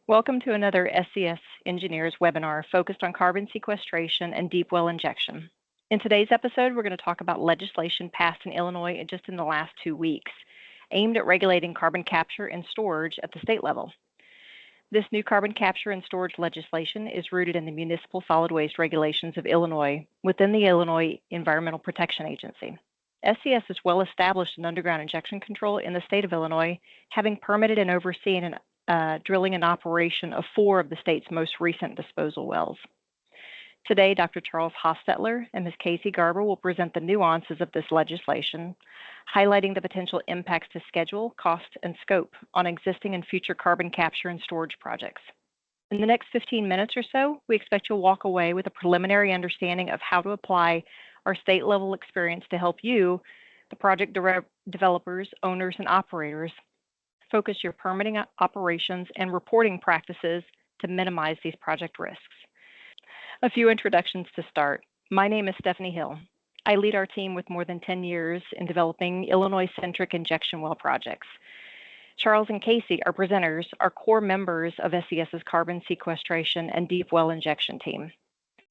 Welcome to another SCS Engineers webinar focused on carbon sequestration and deep well injection. In today's episode, we're going to talk about legislation passed in Illinois just in the last 2 weeks, aimed at regulating carbon capture and storage at the state level. This new carbon capture and storage legislation is rooted in the municipal solid waste regulations of Illinois within the Illinois Environmental Protection Agency. SCS is well established in underground injection control in the state of Illinois, having permitted and overseen drilling and operation of 4 of the state's most recent disposal wells. Today, Dr. Charles Hostetler and Ms. Casey Garber will present the nuances of this legislation, highlighting the potential impacts to schedule, cost, and scope on existing and future carbon capture and storage projects. In the next 15 minutes or so, we expect you'll walk away with a preliminary understanding of how to apply our state-level experience to help you, the project developers, owners, and operators, focus your permitting operations and reporting practices to minimize these project risks. A few introductions to start. My name is Stephanie Hill. I lead our team with more than 10 years in developing Illinois-centric injection well projects. Charles and Casey, our presenters, are core members of SCS's carbon sequestration and deep well injection team.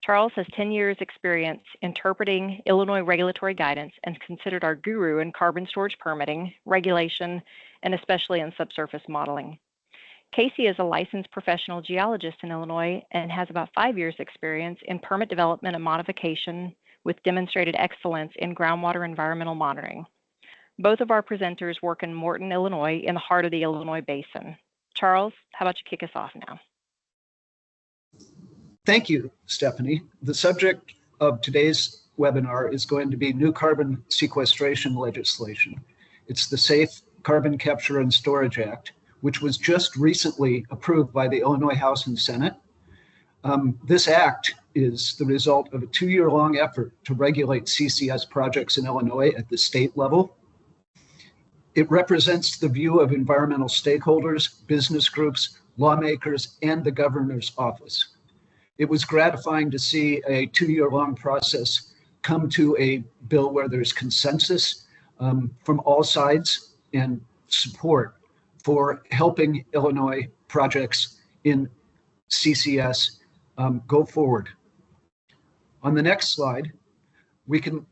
Charles has 10 years experience interpreting Illinois regulatory guidance and is considered our guru in carbon storage permitting, regulation, and especially in subsurface modeling. Casey is a licensed professional geologist in Illinois and has about 5 years experience in permit development and modification with demonstrated excellence in groundwater environmental monitoring. Both of our presenters work in Morton, Illinois, in the heart of the Illinois Basin. Charles, how about you kick us off now? Thank you, Stephanie. The subject of today's webinar is going to be new carbon sequestration legislation. It's the SAFE Carbon Capture and Storage Act, which was just recently approved by the Illinois House and Senate. This act is the result of a 2-year-long effort to regulate CCS projects in Illinois at the state level. It represents the view of environmental stakeholders, business groups, lawmakers, and the governor's office. It was gratifying to see a 2-year-long process come to a bill where there's consensus from all sides and support for helping Illinois projects in CCS go forward. On the next slide, we can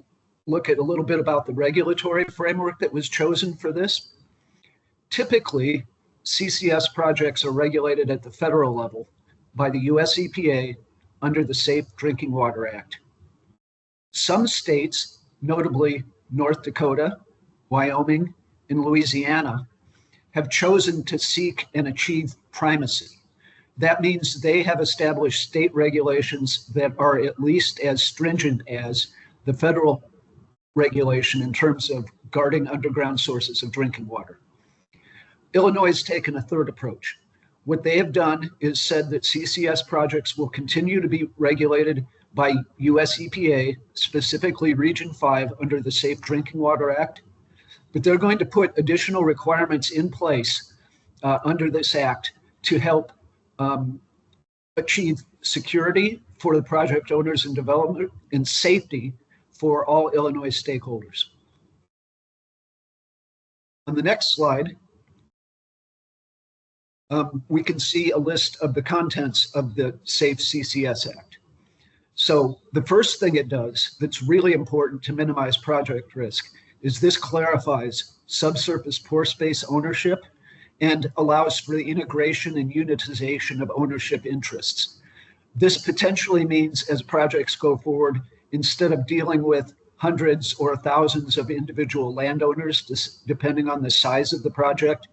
look at a little bit about the regulatory framework that was chosen for this. Typically, CCS projects are regulated at the federal level by the US EPA under the Safe Drinking Water Act. Some states, notably North Dakota, Wyoming, and Louisiana, have chosen to seek and achieve primacy. That means they have established state regulations that are at least as stringent as the federal regulation in terms of guarding underground sources of drinking water. Illinois has taken a third approach. What they have done is said that CCS projects will continue to be regulated by US EPA, specifically Region 5 under the Safe Drinking Water Act, but they're going to put additional requirements in place under this act to help achieve security for the project owners and development and safety for all Illinois stakeholders. On the next slide, we can see a list of the contents of the SAFE CCS Act. So the first thing it does that's really important to minimize project risk is this clarifies subsurface pore space ownership and allows for the integration and unitization of ownership interests. This potentially means as projects go forward, instead of dealing with hundreds or thousands of individual landowners, depending on the size of the project,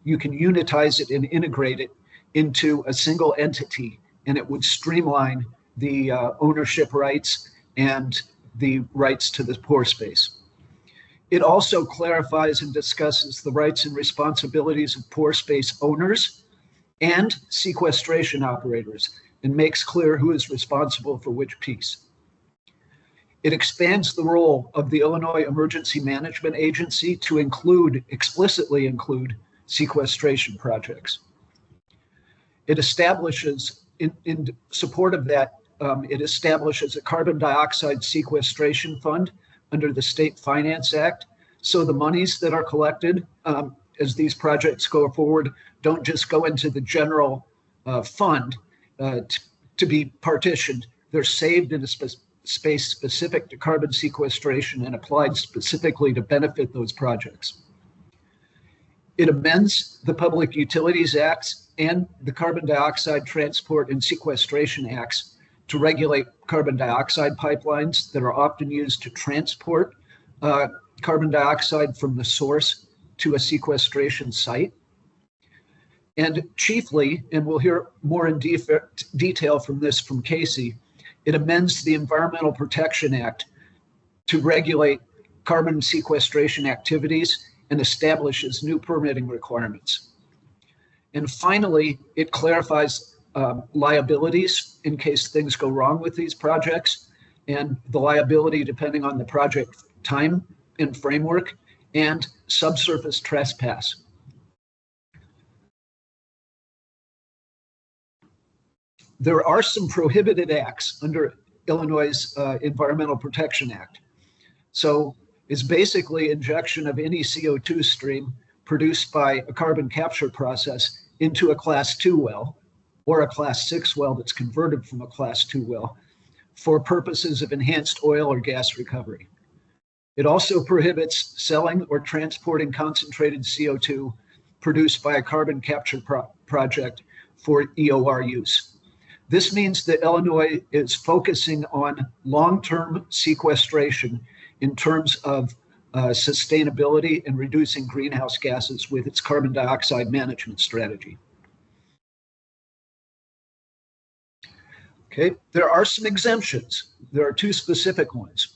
you can unitize it and integrate it into a single entity, and it would streamline the ownership rights and the rights to the pore space. It also clarifies and discusses the rights and responsibilities of pore space owners and sequestration operators and makes clear who is responsible for which piece. It expands the role of the Illinois Emergency Management Agency to explicitly include sequestration projects. It establishes, in support of that, it establishes a carbon dioxide sequestration fund under the State Finance Act. So the monies that are collected as these projects go forward don't just go into the general fund to be partitioned. They're saved in a space specific to carbon sequestration and applied specifically to benefit those projects. It amends the Public Utilities Acts and the Carbon Dioxide Transport and Sequestration Acts to regulate carbon dioxide pipelines that are often used to transport carbon dioxide from the source to a sequestration site. And chiefly, and we'll hear more in detail from this from Casey, it amends the Environmental Protection Act to regulate carbon sequestration activities and establishes new permitting requirements. And finally, it clarifies liabilities in case things go wrong with these projects, and the liability depending on the project time and framework, and subsurface trespass. There are some prohibited acts under Illinois' Environmental Protection Act. So it's basically injection of any CO2 stream produced by a carbon capture process into a Class 2 well or a Class 6 well that's converted from a Class 2 well for purposes of enhanced oil or gas recovery. It also prohibits selling or transporting concentrated CO2 produced by a carbon capture project for EOR use. This means that Illinois is focusing on long-term sequestration in terms of sustainability and reducing greenhouse gases with its carbon dioxide management strategy. Okay, there are some exemptions. There are two specific ones.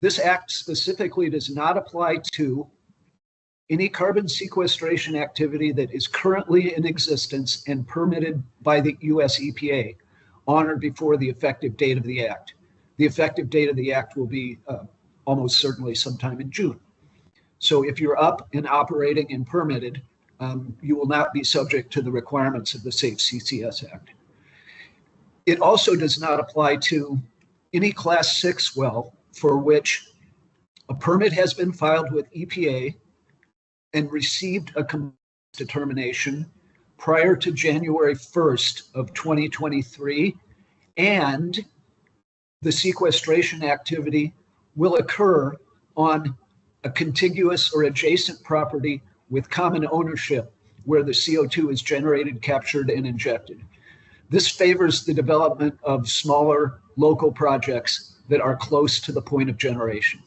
This act specifically does not apply to any carbon sequestration activity that is currently in existence and permitted by the US EPA on or before the effective date of the act. The effective date of the act will be almost certainly sometime in June. So if you're up and operating and permitted, you will not be subject to the requirements of the SAFE CCS Act. It also does not apply to any Class 6 well for which a permit has been filed with EPA and received a determination prior to January 1st of 2023, and the sequestration activity will occur on a contiguous or adjacent property with common ownership where the CO2 is generated, captured, and injected. This favors the development of smaller local projects that are close to the point of generation.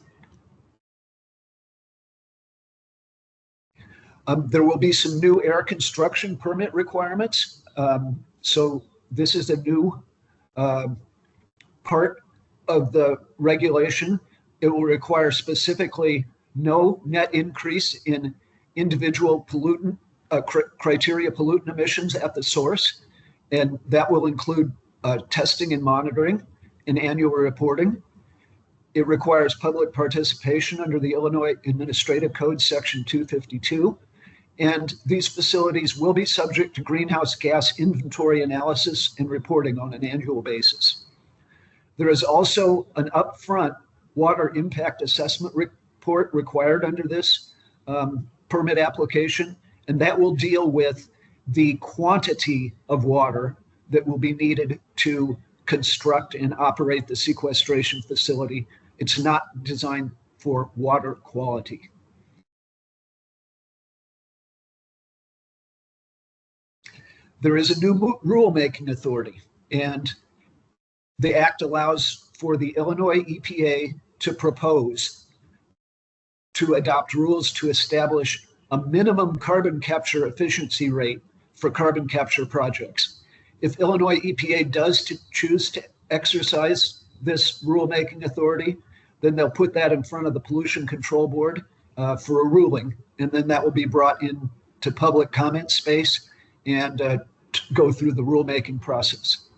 There will be some new air construction permit requirements. So this is a new part of the regulation. It will require specifically no net increase in individual pollutant criteria pollutant emissions at the source, and that will include testing and monitoring and annual reporting. It requires public participation under the Illinois Administrative Code Section 252. And these facilities will be subject to greenhouse gas inventory analysis and reporting on an annual basis. There is also an upfront water impact assessment report required under this permit application, and that will deal with the quantity of water that will be needed to construct and operate the sequestration facility. It's not designed for water quality. There is a new rulemaking authority, and the act allows for the Illinois EPA to propose to adopt rules to establish a minimum carbon capture efficiency rate for carbon capture projects. If Illinois EPA does choose to exercise this rulemaking authority, then they'll put that in front of the Pollution Control Board for a ruling, and then that will be brought into public comment space and go through the rulemaking process.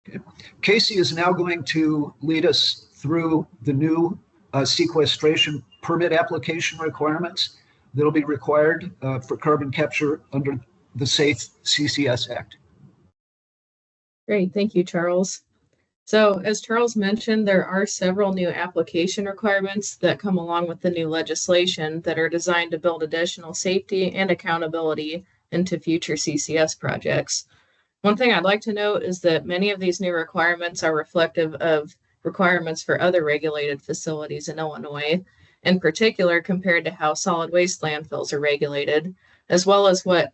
Okay. Casey is now going to lead us through the new sequestration permit application requirements that will be required for carbon capture under the SAFE CCS Act. Great, thank you, Charles. So, as Charles mentioned, there are several new application requirements that come along with the new legislation that are designed to build additional safety and accountability into future CCS projects. One thing I'd like to note is that many of these new requirements are reflective of requirements for other regulated facilities in Illinois, in particular compared to how solid waste landfills are regulated, as well as what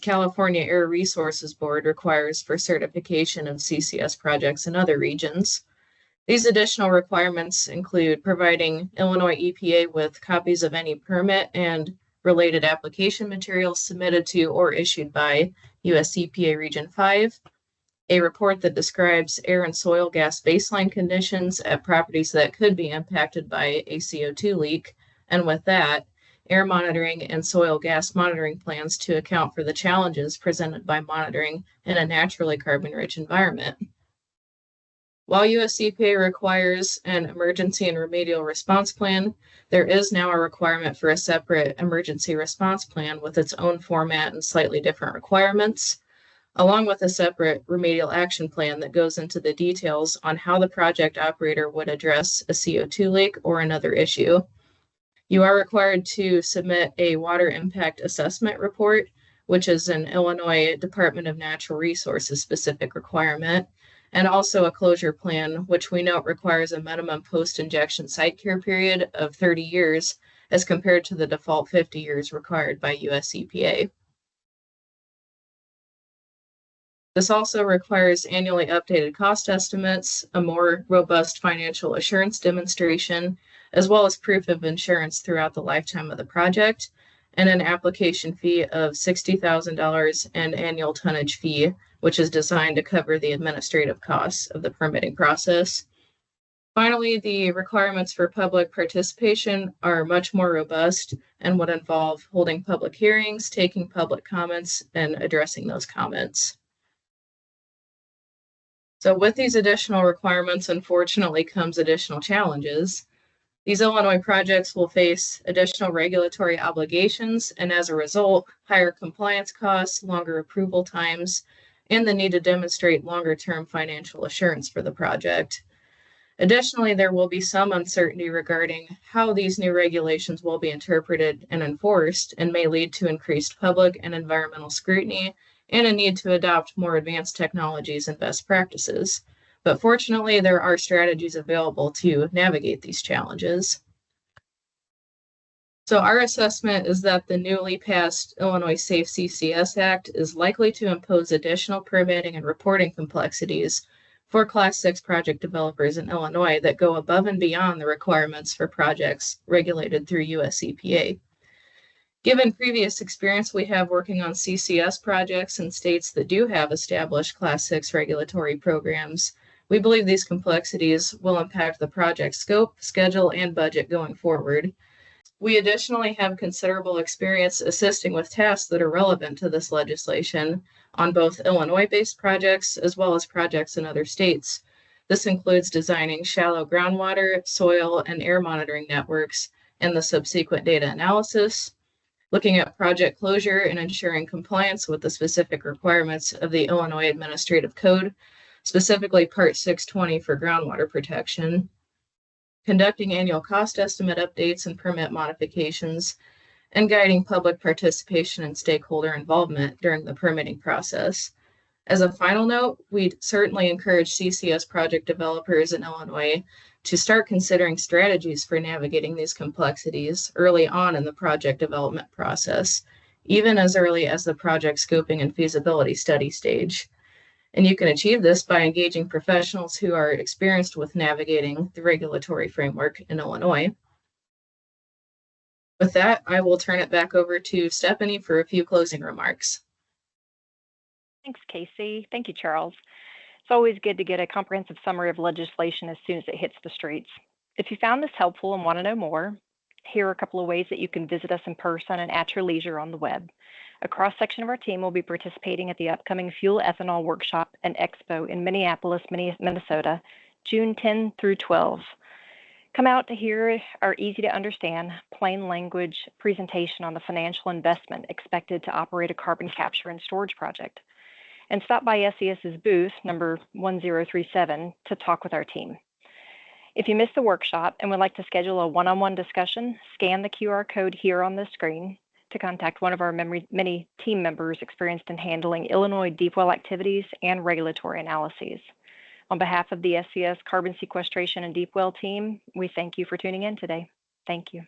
California Air Resources Board requires for certification of CCS projects in other regions. These additional requirements include providing Illinois EPA with copies of any permit and related application materials submitted to or issued by US EPA Region 5, a report that describes air and soil gas baseline conditions at properties that could be impacted by a CO2 leak, and with that, air monitoring and soil gas monitoring plans to account for the challenges presented by monitoring in a naturally carbon-rich environment. While US EPA requires an emergency and remedial response plan, there is now a requirement for a separate emergency response plan with its own format and slightly different requirements, along with a separate remedial action plan that goes into the details on how the project operator would address a CO2 leak or another issue. You are required to submit a water impact assessment report, which is an Illinois Department of Natural Resources specific requirement, and also a closure plan, which we note requires a minimum post-injection site care period of 30 years as compared to the default 50 years required by US EPA. This also requires annually updated cost estimates, a more robust financial assurance demonstration, as well as proof of insurance throughout the lifetime of the project, and an application fee of $60,000 and annual tonnage fee, which is designed to cover the administrative costs of the permitting process. Finally, the requirements for public participation are much more robust and would involve holding public hearings, taking public comments, and addressing those comments. So with these additional requirements, unfortunately, comes additional challenges. These Illinois projects will face additional regulatory obligations, and as a result, higher compliance costs, longer approval times, and the need to demonstrate longer-term financial assurance for the project. Additionally, there will be some uncertainty regarding how these new regulations will be interpreted and enforced, and may lead to increased public and environmental scrutiny and a need to adopt more advanced technologies and best practices. But fortunately, there are strategies available to navigate these challenges. So our assessment is that the newly passed Illinois SAFE CCS Act is likely to impose additional permitting and reporting complexities for Class 6 project developers in Illinois that go above and beyond the requirements for projects regulated through US EPA. Given previous experience we have working on CCS projects in states that do have established Class 6 regulatory programs, we believe these complexities will impact the project scope, schedule, and budget going forward. We additionally have considerable experience assisting with tasks that are relevant to this legislation on both Illinois-based projects as well as projects in other states. This includes designing shallow groundwater, soil, and air monitoring networks and the subsequent data analysis, looking at project closure and ensuring compliance with the specific requirements of the Illinois Administrative Code, specifically Part 620 for groundwater protection, conducting annual cost estimate updates and permit modifications, and guiding public participation and stakeholder involvement during the permitting process. As a final note, we certainly encourage CCS project developers in Illinois to start considering strategies for navigating these complexities early on in the project development process, even as early as the project scoping and feasibility study stage. And you can achieve this by engaging professionals who are experienced with navigating the regulatory framework in Illinois. With that, I will turn it back over to Stephanie for a few closing remarks. Thanks, Casey. Thank you, Charles. It's always good to get a comprehensive summary of legislation as soon as it hits the streets. If you found this helpful and want to know more, here are a couple of ways that you can visit us in person and at your leisure on the web. A cross-section of our team will be participating at the upcoming Fuel Ethanol Workshop and Expo in Minneapolis, Minnesota, June 10 through 12. Come out to hear our easy-to-understand, plain language presentation on the financial investment expected to operate a carbon capture and storage project. and stop by SCS's booth, number 1037, to talk with our team. If you missed the workshop and would like to schedule a one-on-one discussion, scan the QR code here on the screen to contact one of our many team members experienced in handling Illinois deep well activities and regulatory analyses. On behalf of the SCS Carbon Sequestration and Deep Well team, we thank you for tuning in today. Thank you.